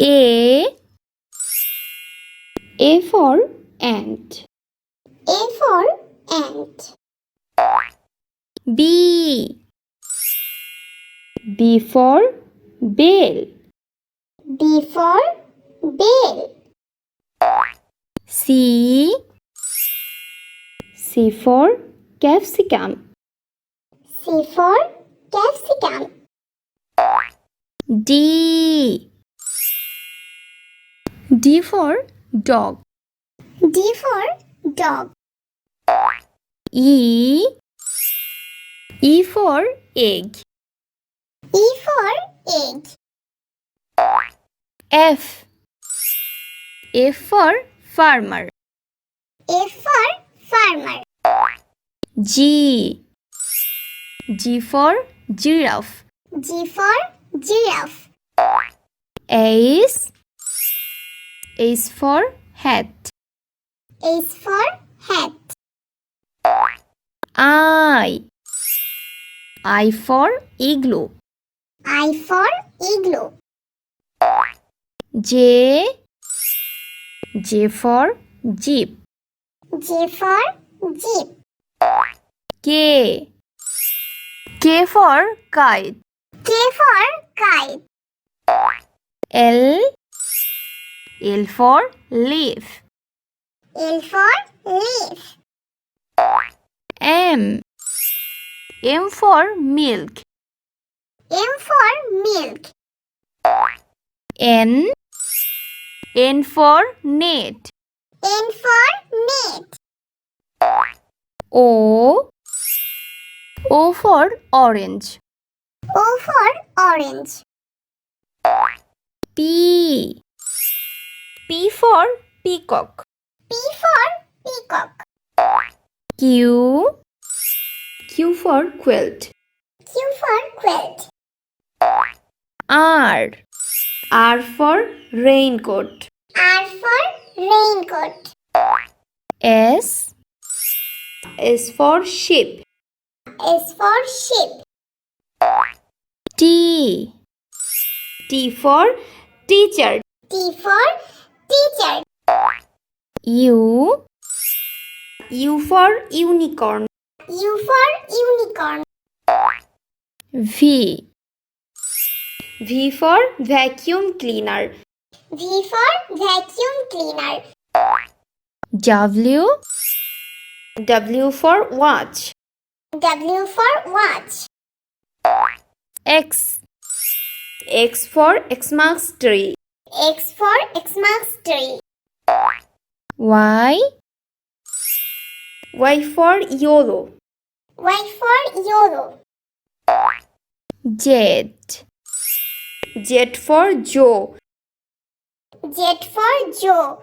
A for ant. A for ant. B for bell. B for bell. C for capsicum. C for capsicum. D for dog. D for dog. E for egg. E for egg. F for farmer. F for farmer. G for giraffe. G for giraffe. H for hat. H for hat. I for igloo. I for igloo. J for jeep. J for jeep. K for kite. K for kite. L for leaf. L for leaf. M for milk. M for milk. N for net. N for net. O for orange. O for orange. P for peacock. P for peacock. Q for quilt. Q for quilt. R for raincoat. R for raincoat. S for sheep. S for sheep. T for teacher. T for teacher. U for unicorn. U for unicorn. V for vacuum cleaner. V for vacuum cleaner. W for watch. W for watch. X for Xmas tree. X for Xmas tree. Y for yellow. Y for yellow. Z for Joe. Z for Joe.